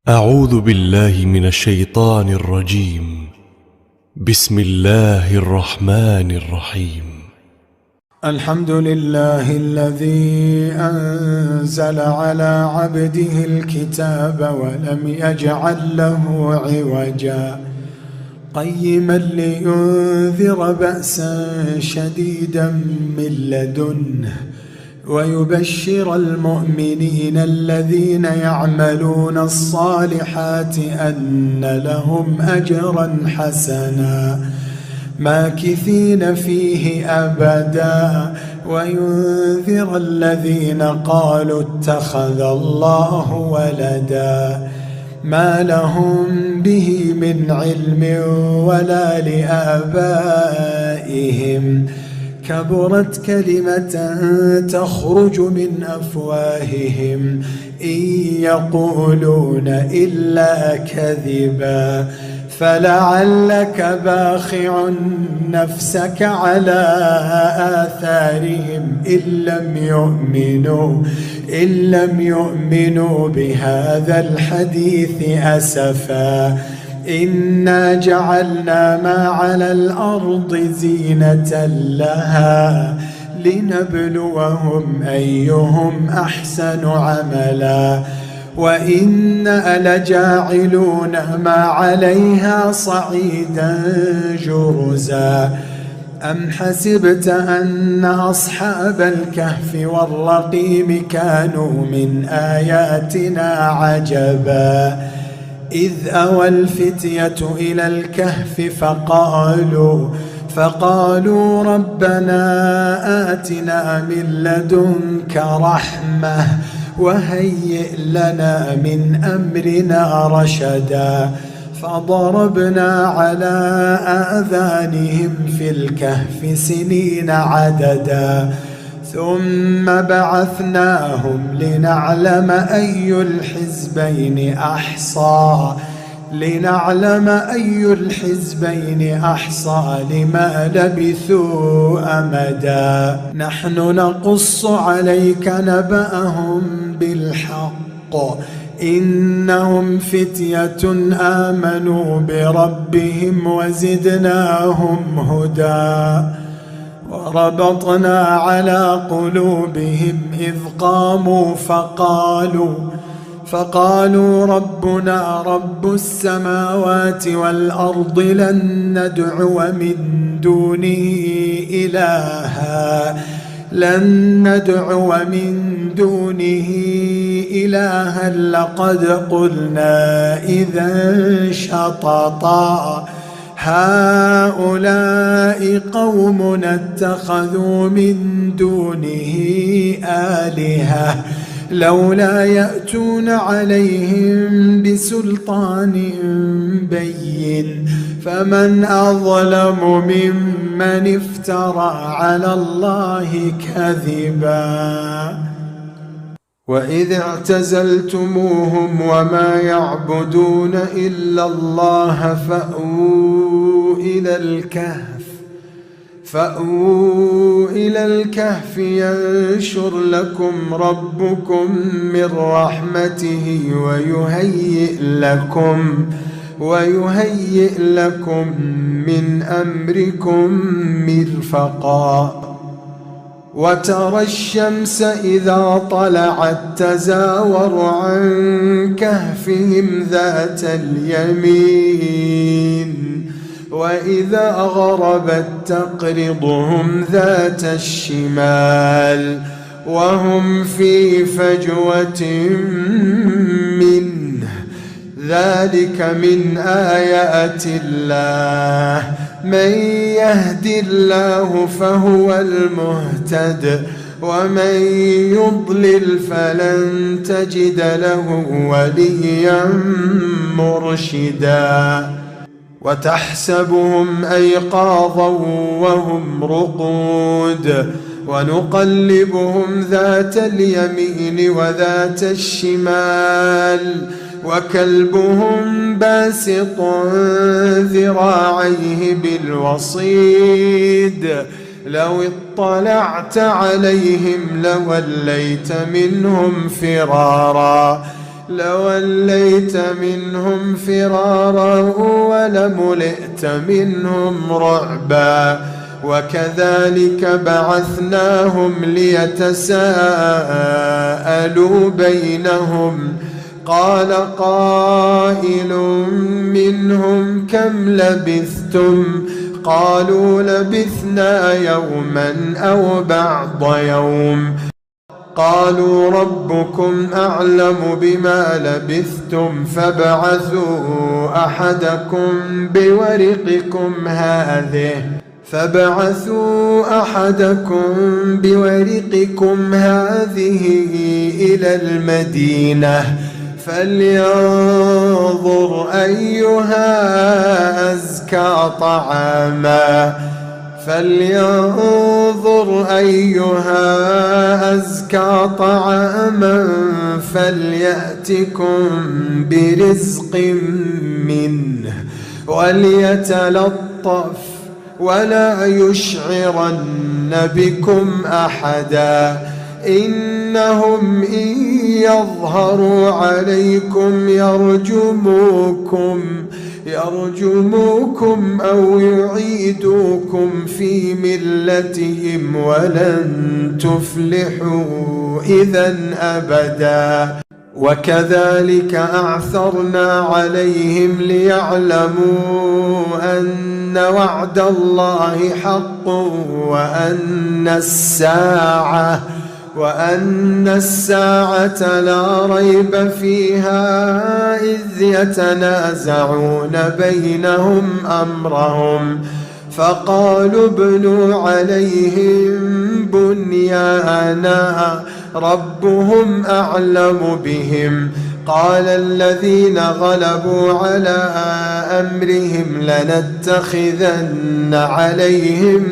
أعوذ بالله من الشيطان الرجيم. بسم الله الرحمن الرحيم. الحمد لله الذي أنزل على عبده الكتاب ولم يجعل له عوجا قيما لينذر بأسا شديدا من لدنه ويبشر المؤمنين الذين يعملون الصالحات أن لهم أجرا حسنا ماكثين فيه أبدا وينذر الذين قالوا اتخذ الله ولدا ما لهم به من علم ولا لآبائهم كبرت كلمة تخرج من أفواههم إن يقولون إلا كذبا فلعلك باخع نفسك على آثارهم إن لم يؤمنوا بهذا الحديث أسفا إنا جعلنا ما على الأرض زينة لها لنبلوهم أيهم أحسن عملا وإنا لجاعلون ما عليها صعيدا جرزا أم حسبت أن أصحاب الكهف والرقيم كانوا من آياتنا عجبا إذ أوى الفتية إلى الكهف فقالوا ربنا آتنا من لدنك رحمة وهيئ لنا من أمرنا رشدا فضربنا على آذانهم في الكهف سنين عددا ثم بعثناهم لنعلم أي الحزبين أحصى لما لبثوا أمدا نحن نقص عليك نبأهم بالحق إنهم فتية آمنوا بربهم وزدناهم هدى وربطنا على قلوبهم إذ قاموا فقالوا ربنا رب السماوات والأرض لن ندعو من دونه إلها لقد قلنا إذا شططا هؤلاء قومنا اتخذوا من دونه آلهة لولا يأتون عليهم بسلطان بين فمن أظلم ممن افترى على الله كذبا وإذ اعتزلتموهم وما يعبدون إلا الله فأووا إلى الكهف ينشر لكم ربكم من رحمته ويهيئ لكم من أمركم مرفقا وترى الشمس إذا طلعت تزاور عن كهفهم ذات اليمين وإذا غربت تقرضهم ذات الشمال وهم في فجوة منه ذلك من آيات الله من يهد الله فهو المهتد ومن يضلل فلن تجد له وليا مرشدا وتحسبهم أيقاظا وهم رقود ونقلبهم ذات اليمين وذات الشمال وكلبهم باسط ذراعيه بالوصيد لو اطلعت عليهم لوليت منهم فرارا لوليت منهم فرارا ولملئت منهم رعبا. وكذلك بعثناهم ليتساءلوا بينهم قال قائل منهم كم لبثتم قالوا لبثنا يوما أو بعض يوم قالوا ربكم أعلم بما لبثتم فابعثوا أحدكم بورقكم هذه إلى المدينة فلينظر أيها أزكى طعاما فليأتكم برزق منه وليتلطف ولا يشعرن بكم أحدا إنهم إن يظهروا عليكم يرجموكم أو يعيدوكم في ملتهم ولن تفلحوا إذا أبدا. وكذلك أعثرنا عليهم ليعلموا أن وعد الله حق وأن الساعة لا ريب فيها إذ يتنازعون بينهم أمرهم فقالوا ابنوا عليهم بنيانا ربهم أعلم بهم قال الذين غلبوا على أمرهم لنتخذن عليهم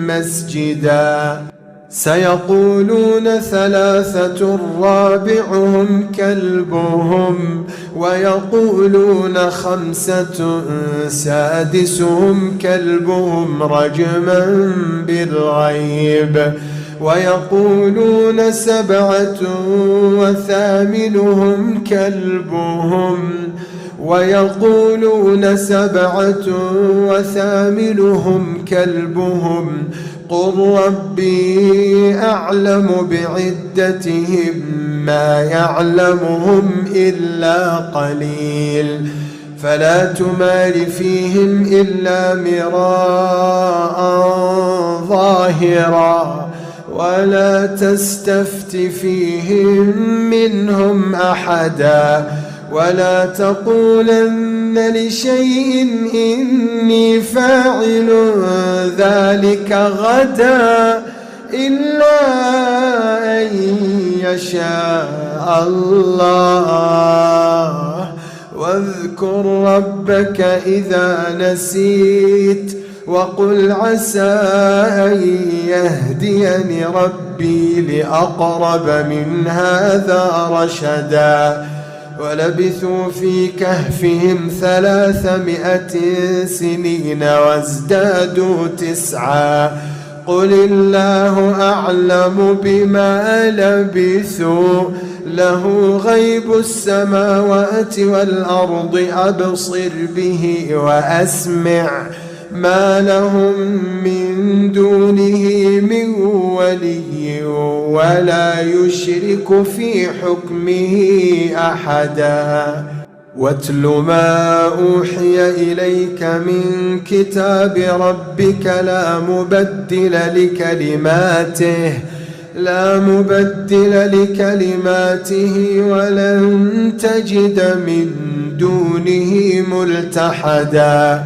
مسجدا سيقولون ثلاثة رابعهم كلبهم ويقولون خمسة سادسهم كلبهم رجما بالغيب ويقولون سبعة وثامنهم كلبهم قل ربي أعلم بعدتهم ما يعلمهم إلا قليل فلا تمار فيهم إلا مراء ظاهرا ولا تستفت فيهم منهم أحدا ولا تقولن لشيء إني فاعل ذلك غدا إلا أن يشاء الله واذكر ربك إذا نسيت وقل عسى أن يهديني ربي لأقرب من هذا رشدا ولبثوا في كهفهم 300 سنين وازدادوا 9 قل الله أعلم بما لبثوا له غيب السماوات والأرض أبصر به وأسمع ما لهم من دونه من ولي ولا يشرك في حكمه أحدا واتل ما أوحي إليك من كتاب ربك لا مبدل لكلماته ولن تجد من دونه ملتحدا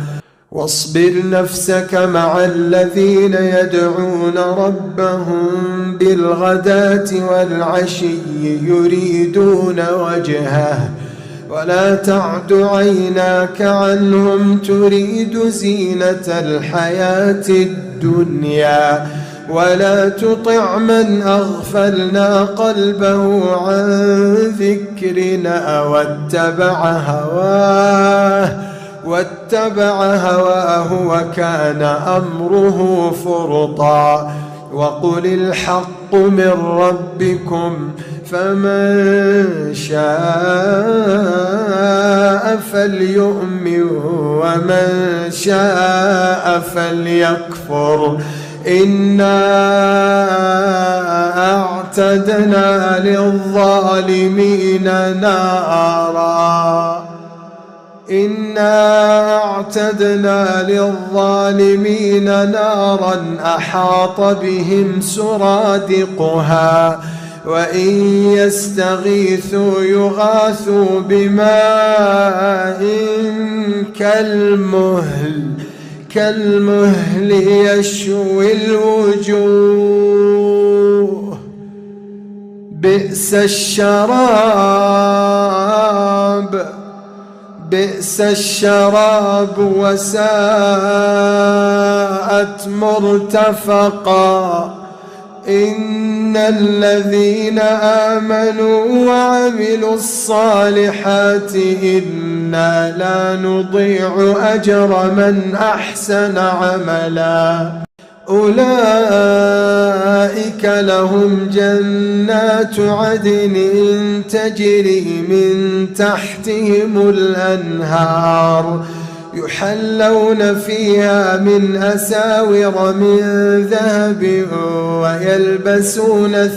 واصبر نفسك مع الذين يدعون ربهم بالغداة والعشي يريدون وجهه ولا تعد عيناك عنهم تريد زينة الحياة الدنيا ولا تطع من أغفلنا قلبه عن ذكرنا واتبع هواه وكان أمره فرطا وقل الحق من ربكم فمن شاء فليؤمن ومن شاء فليكفر. إنا أعتدنا للظالمين نارا أحاط بهم سرادقها وإن يستغيثوا يغاثوا بماء كالمهل يشوي الوجوه بئس الشراب وساءت مرتفقا. إن الذين آمنوا وعملوا الصالحات إنا لا نضيع أجر من أحسن عملا. أولئك لهم جنات عدن تجري من تحتهم الأنهار يحلون فيها من أساور من ذهب ويلبسون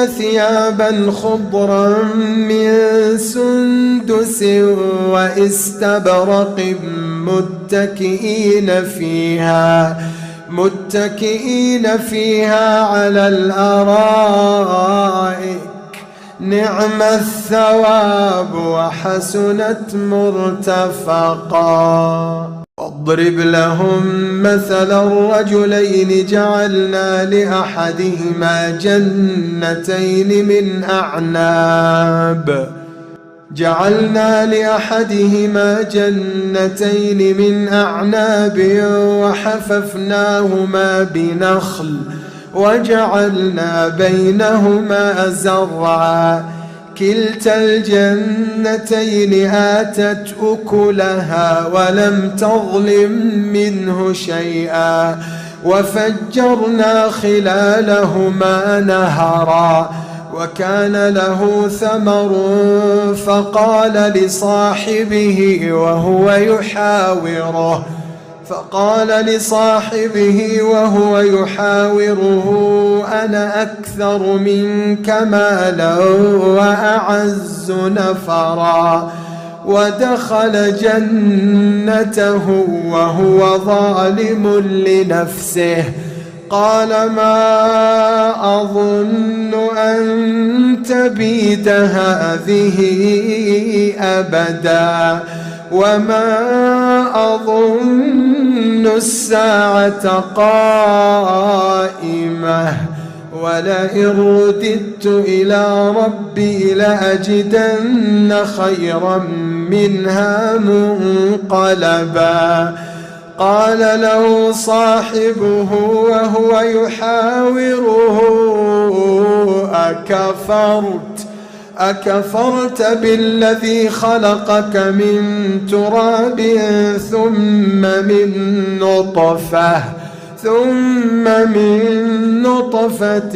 ثيابا خضرا من سندس واستبرق متكئين فيها على الأرائك نعم الثواب وحسنت مرتفقا. واضرب لهم مثل الرجلين جعلنا لأحدهما جنتين من أعناب وحففناهما بنخل وجعلنا بينهما زرعا كلتا الجنتين آتت أكلها ولم تظلم منه شيئا وفجرنا خلالهما نهرا وكان له ثمر فقال لصاحبه وهو يحاوره أنا أكثر منك مالا وأعز نفرا. ودخل جنته وهو ظالم لنفسه قال ما أظن أن تبيد هذه أبدا وما أظن الساعة قائمة ولئن رددت إلى ربي لأجدن خيرا منها منقلبا. قال له صاحبه وهو يحاوره أكفرت بالذي خلقك من تراب ثم من نطفة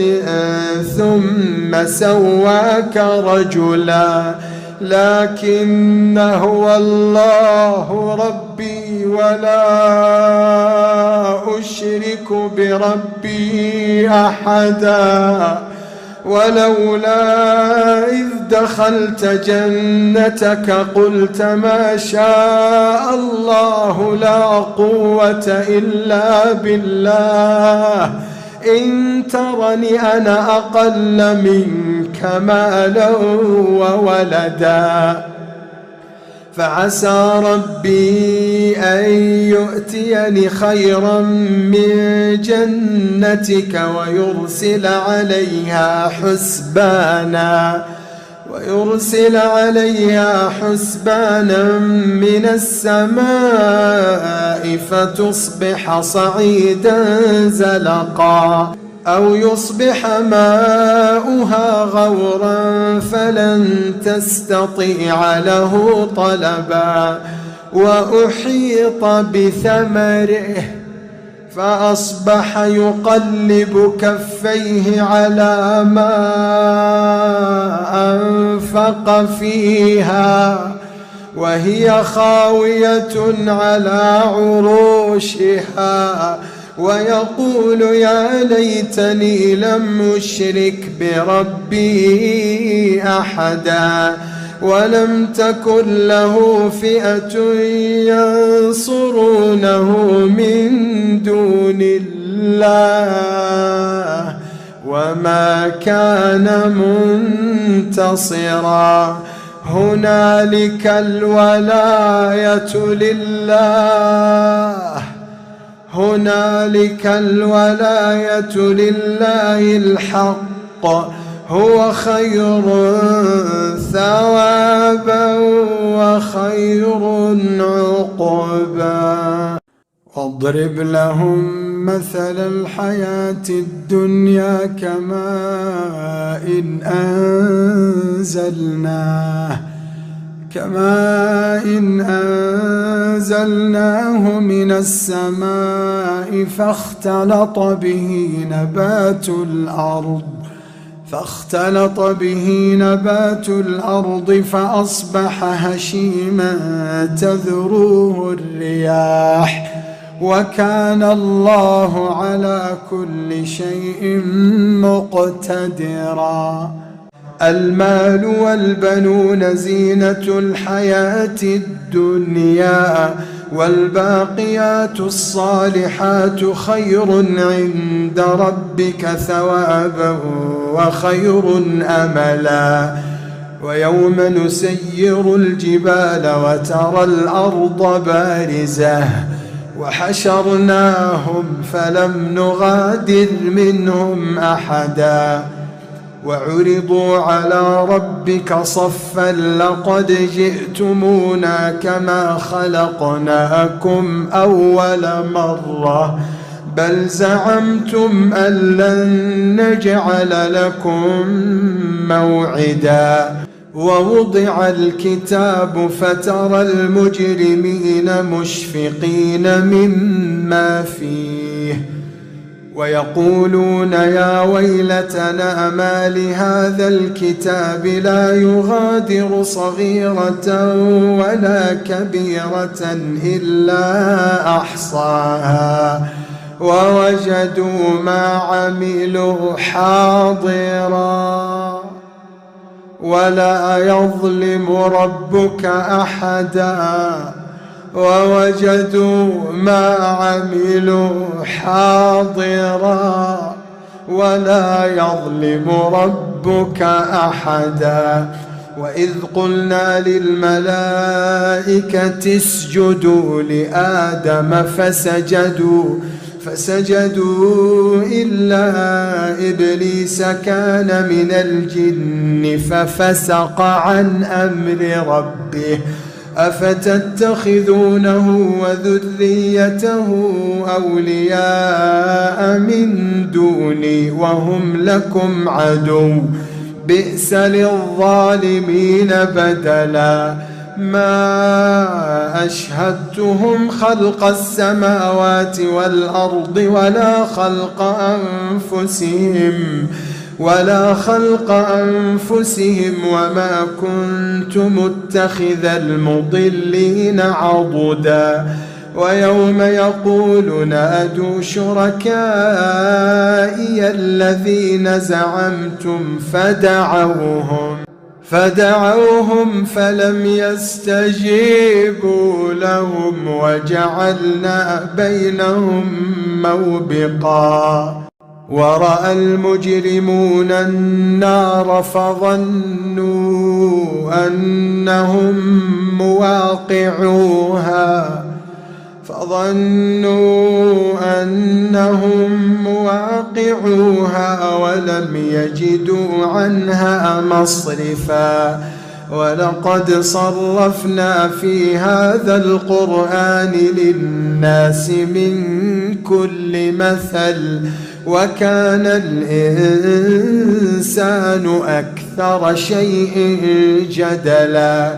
ثم سواك رجلا لكن هو الله ربي ولا أشرك بربي أحدا. ولولا إذ دخلت جنتك قلت ما شاء الله لا قوة إلا بالله إن ترني أنا أقل منك مالا وولدا فعسى ربي أن يؤتيني خيرا من جنتك ويرسل عليها حسبانا من السماء فتصبح صعيدا زلقا أو يصبح ماؤها غورا فلن تستطيع له طلبا. وأحيط بثمره فأصبح يقلب كفيه على ما أنفق فيها وهي خاوية على عروشها ويقول يا ليتني لم أشرك بربي أحدا ولم تكن له فئة ينصرونه من دون الله وما كان منتصرا. هنالك الولاية لله، هنالك الولاية لله الحق، هو خير ثوابا وخير عقبا. واضرب لهم مثل الحياة الدنيا كماء أنزلناه من السماء فاختلط به نبات الأرض فأصبح هشيما تذروه الرياح وكان الله على كل شيء مقتدرا. المال والبنون زينة الحياة الدنيا والباقيات الصالحات خير عند ربك ثوابا وخير أملا. ويوم نسير الجبال وترى الأرض بارزة وحشرناهم فلم نغادر منهم أحدا وعرضوا على ربك صفا لقد جئتمونا كما خلقناكم أول مرة بل زعمتم أن لن نجعل لكم موعدا. ووضع الكتاب فترى المجرمين مشفقين مما فيه ويقولون يا ويلتنا ما لهذا الكتاب لا يغادر صغيرة ولا كبيرة إلا أحصاها ووجدوا ما عملوا حاضرا ولا يظلم ربك أحدا ووجدوا ما عملوا حاضرا ولا يظلم ربك أحدا. وإذ قلنا للملائكة اسجدوا لآدم فسجدوا إلا إبليس كان من الجن ففسق عن أمر ربه أفتتخذونه وذريته أولياء من دوني وهم لكم عدو بئس للظالمين بدلا. ما أشهدتهم خلق السماوات والأرض ولا خلق أنفسهم وما كنت متخذ المضلين عضدا. ويوم يقول نادوا شركائي الذين زعمتم فدعوهم فلم يستجيبوا لهم وجعلنا بينهم موبقا. ورأى المجرمون النار فظنوا أنهم مواقعوها ولم يجدوا عنها مصرفا. ولقد صرفنا في هذا القرآن للناس من كل مثل وكان الإنسان أكثر شيء جدلا.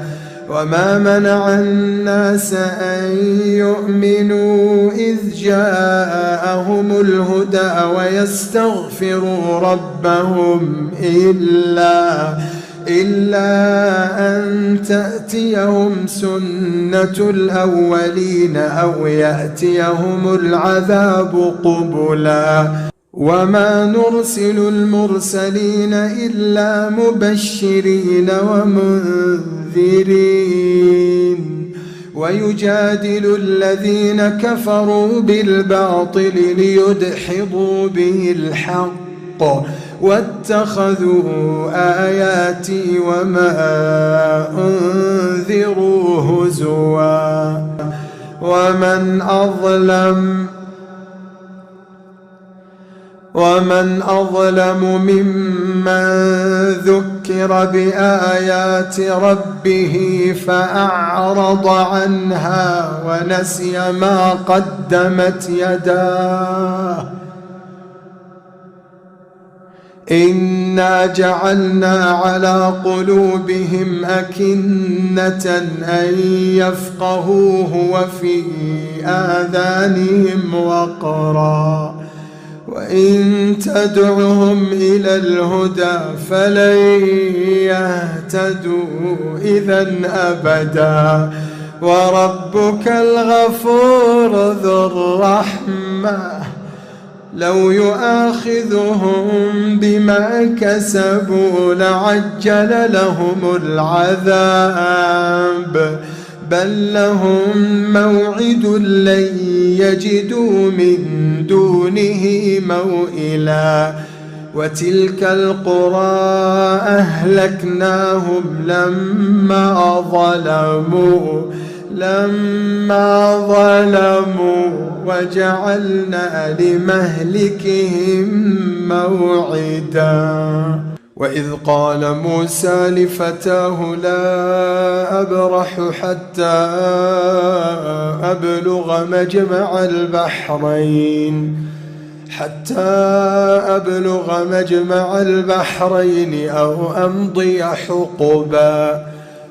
وما منع الناس أن يؤمنوا إذ جاءهم الهدى ويستغفروا ربهم إلا أن تأتيهم سنة الأولين أو يأتيهم العذاب قبلا وما نرسل المرسلين إلا مبشرين ومنذرين ويجادل الذين كفروا بالباطل ليدحضوا به الحق واتخذوا آياتي وما أنذروا هزوا ومن أظلم ممن ذكر بآيات ربه فأعرض عنها ونسي ما قدمت يداه إنا جعلنا على قلوبهم أكنة أن يفقهوه وفي آذانهم وقرا وإن تدعهم إلى الهدى فلن يهتدوا إذا أبدا وربك الغفور ذو الرحمة لو يؤاخذهم بما كسبوا لعجل لهم العذاب بل لهم موعد لن يجدوا من دونه موئلا وتلك القرى أهلكناهم لما ظلموا وجعلنا لمهلكهم موعدا وإذ قال موسى لفتاه لا أبرح حتى أبلغ مجمع البحرين أو أمضي حقبا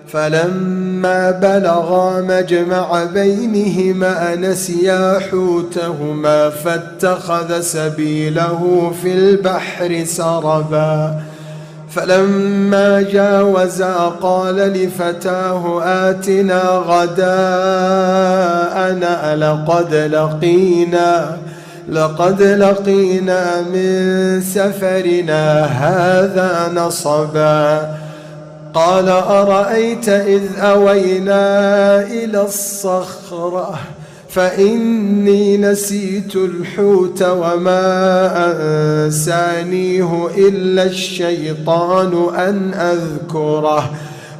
فلما بلغا مجمع بينهما نسيا حوتهما فاتخذ سبيله في البحر سربا فلما جاوزا قال لفتاه آتنا غداءنا لقد لقينا من سفرنا هذا نصبا قال أرأيت إذ أوينا إلى الصخرة فإني نسيت الحوت وما أنسانيه إلا الشيطان أن أذكره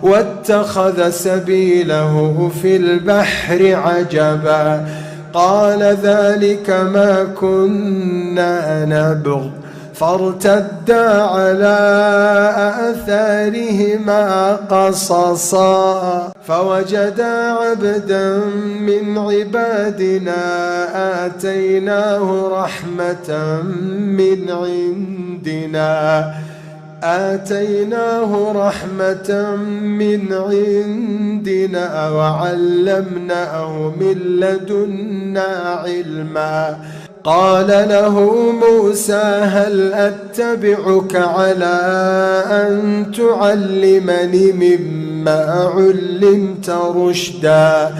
واتخذ سبيله في البحر عجبا قال ذلك ما كنا نبغ فارتدا على آثارهما قصصا فوجدا عبدا من عبادنا آتيناه رحمة من عندنا وعلمناه من لدنا علما قال له موسى هل أتبعك على أن تعلمني مما علمت رشدا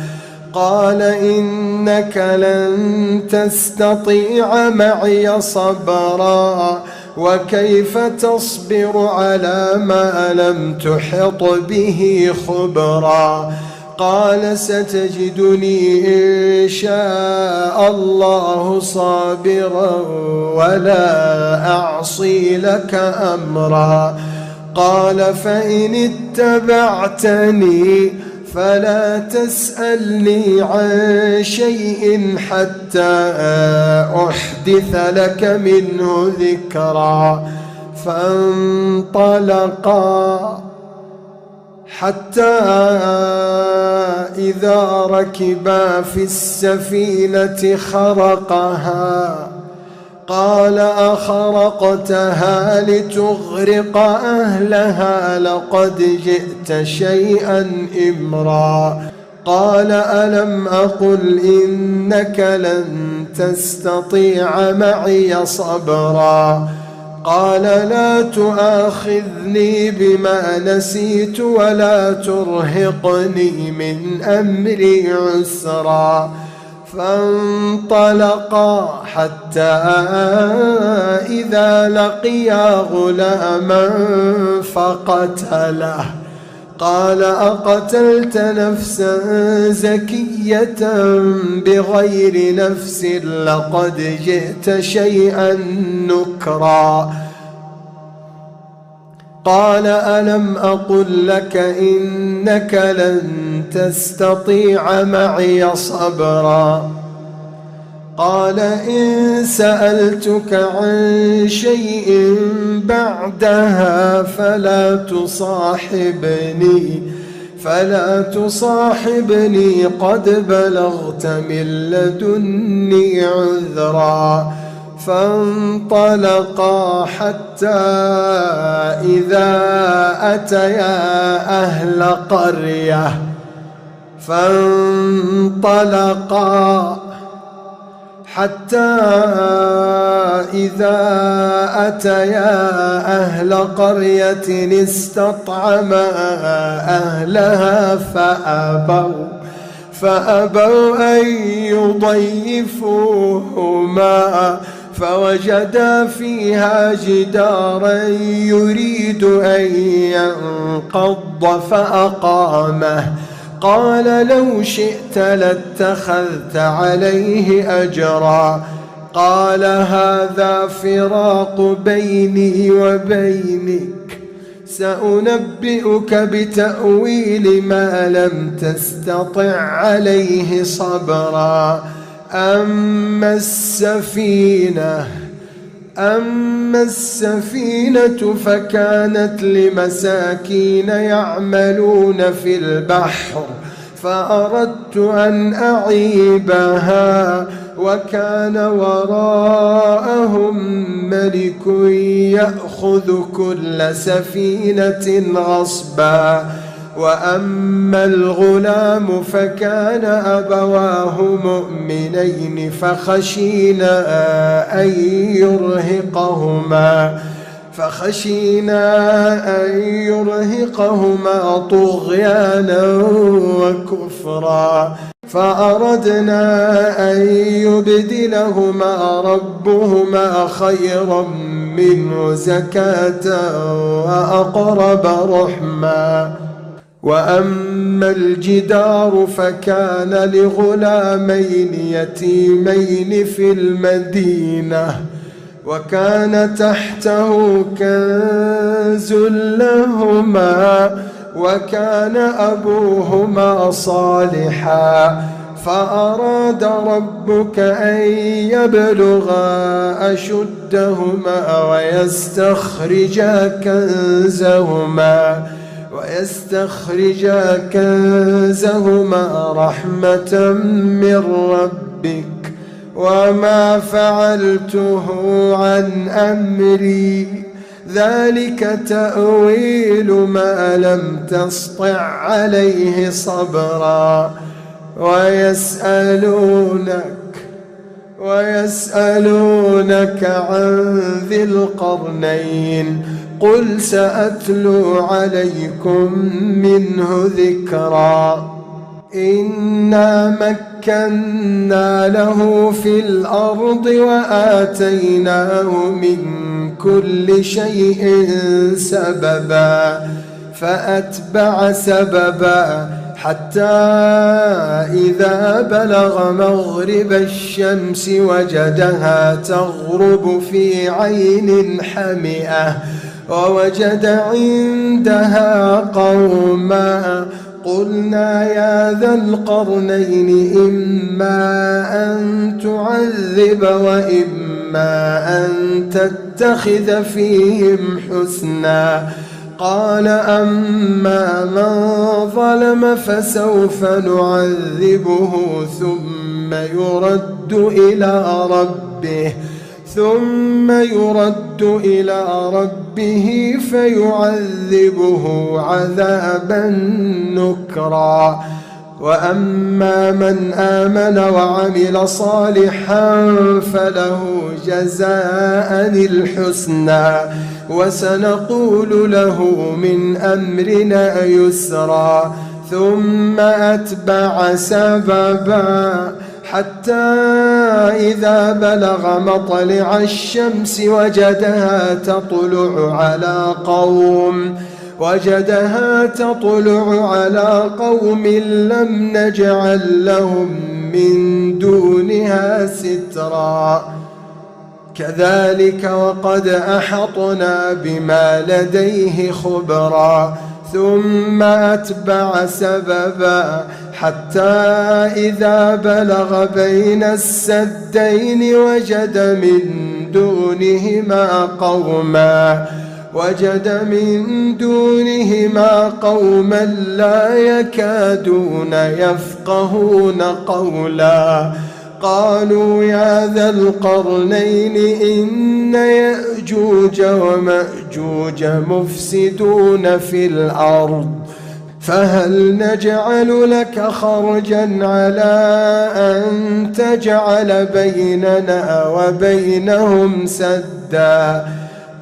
قال إنك لن تستطيع معي صبرا وكيف تصبر على ما لم تحط به خبرا قال ستجدني إن شاء الله صابرا ولا أعصي لك أمرا قال فإن اتبعتني فلا تسألني عن شيء حتى أحدث لك منه ذكرا فانطلقا حتى إذا ركبا في السفينة خرقها قال أخرقتها لتغرق أهلها لقد جئت شيئا إمرا. قال ألم أقل إنك لن تستطيع معي صبرا. قال لا تؤاخذني بما نسيت ولا ترهقني من أمري عسرا. فانطلقا حتى إذا لقيا غلاما فقتله. قال أقتلت نفسا زكية بغير نفس لقد جئت شيئا نكرا. قال ألم أقل لك إنك لن تستطيع معي صبرا. قال إن سألتك عن شيء بعدها فلا تصاحبني قد بلغت من لدني عذرا. فانطلقا حتى إذا أتيا أهل قرية استطعما أهلها فأبوا أن يضيفوهما فوجدا فيها جدارا يريد أن ينقض فأقامه. قال لو شئت لاتخذت عليه أجرا. قال هذا فراق بيني وبينك، سأنبئك بتأويل ما لم تستطع عليه صبرا. أما السفينة فكانت لمساكين يعملون في البحر فأردت أن أعيبها وكان وراءهم ملك يأخذ كل سفينة غصبا. وأما الغلام فكان أبواه مؤمنين فخشينا أن يرهقهما طغيانا وكفرا. فأردنا أن يبدلهما ربهما خيرا منه زكاة وأقرب رحما. وأما الجدار فكان لغلامين يتيمين في المدينة وكان تحته كنز لهما وكان أبوهما صالحا. فأراد ربك أن يبلغا أشدهما ويستخرجا كنزهما رحمة من ربك وما فعلته عن أمري ذلك تأويل ما لم تسطع عليه صبرا. ويسألونك عن ذي القرنين قل سأتلو عليكم منه ذكرا. إنا مكنا له في الأرض وآتيناه من كل شيء سببا فأتبع سببا حتى إذا بلغ مغرب الشمس وجدها تغرب في عين حمئة ووجد عندها قوما قلنا يا ذا القرنين إما أن تعذب وإما أن تتخذ فيهم حسنا. قال أما من ظلم فسوف نعذبه ثم ثم يرد إلى ربه فيعذبه عذابا نكرا. وأما من آمن وعمل صالحا فله جزاء الحسنى وسنقول له من أمرنا يسرا. ثم أتبع سببا حتى إذا بلغ مطلع الشمس وجدها تطلع على قوم لم نجعل لهم من دونها سترا. كذلك وقد أحطنا بما لديه خبرا. ثم أتبع سببا حتى إذا بلغ بين السدين وجد من دونهما قوما لا يكادون يفقهون قولا. قالوا يا ذا القرنين إن يأجوج ومأجوج مفسدون في الأرض فهل نجعل لك خرجا على أن تجعل بيننا وبينهم سدا؟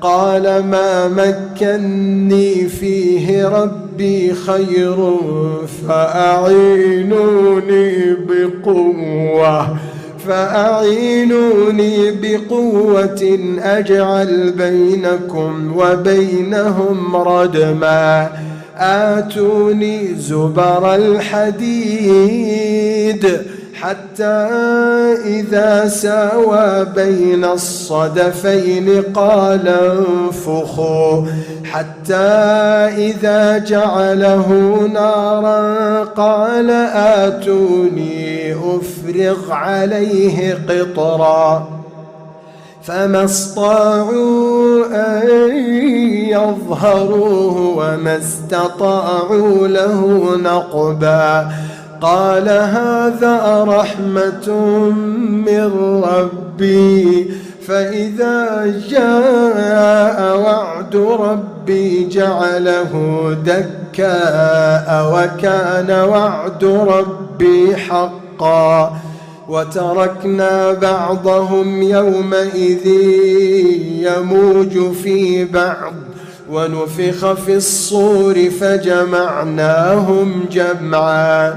قال ما مكني فيه ربي خير فأعينوني بقوة أجعل بينكم وبينهم ردما. آتوني زبر الحديد حتى إذا ساوى بين الصدفين قال انفخوا حتى إذا جعله نارا قال آتوني أفرغ عليه قطرا. فما استطاعوا أن يظهروه وما استطاعوا له نقبا. قال هذا رحمة من ربي فإذا جاء وعد ربي جعله دكاء وكان وعد ربي حقا. وتركنا بعضهم يومئذ يموج في بعض ونفخ في الصور فجمعناهم جمعا.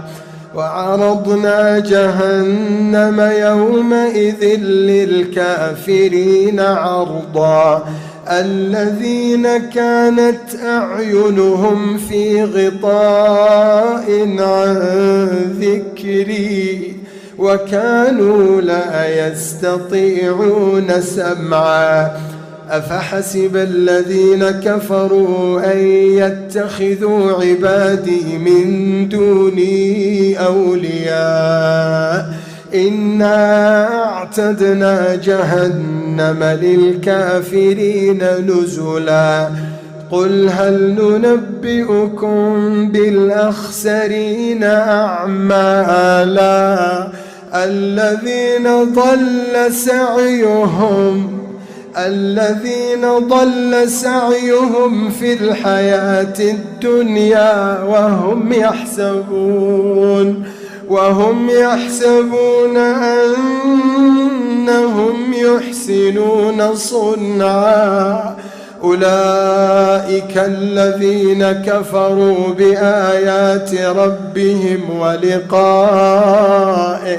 وعرضنا جهنم يومئذ للكافرين عرضا. الذين كانت أعينهم في غطاء عن ذكري وكانوا لا يستطيعون سمعا. أفحسب الذين كفروا أن يتخذوا عبادي من دوني أولياء إنا أعتدنا جهنم للكافرين نزلا. قل هل ننبئكم بالأخسرين أعمالا الذين ضل سعيهم في الحياة الدنيا وهم يحسبون أنهم يحسنون صنعا. أولئك الذين كفروا بآيات ربهم ولقائه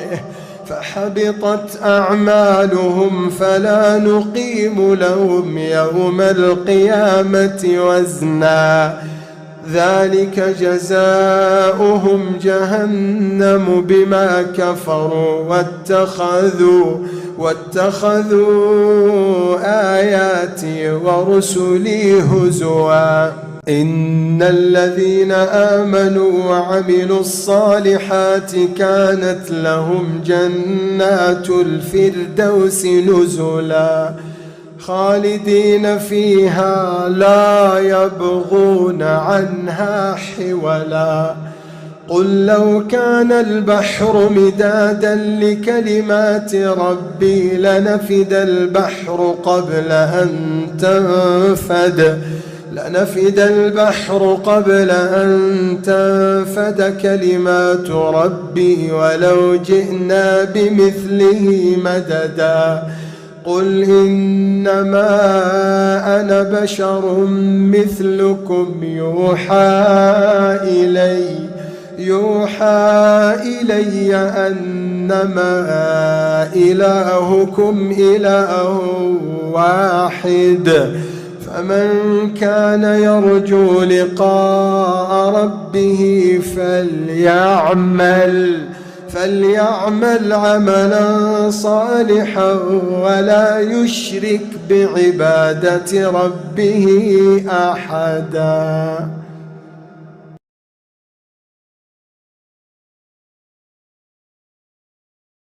فحبطت أعمالهم فلا نقيم لهم يوم القيامة وزنا. ذلك جزاؤهم جهنم بما كفروا واتخذوا آياتي ورسلي هزوا. إن الذين آمنوا وعملوا الصالحات كانت لهم جنات الفردوس نزلا خالدين فيها لا يبغون عنها حولا. قل لو كان البحر مدادا لكلمات ربي لنفد البحر قبل أن تنفد كلمات ربي ولو جئنا بمثله مددا قل إنما أنا بشر مثلكم يوحى إلي أنما إلهكم إله واحد فمن كان يرجو لقاء ربه فليعمل عملا صالحا ولا يشرك بعبادة ربه أحدا.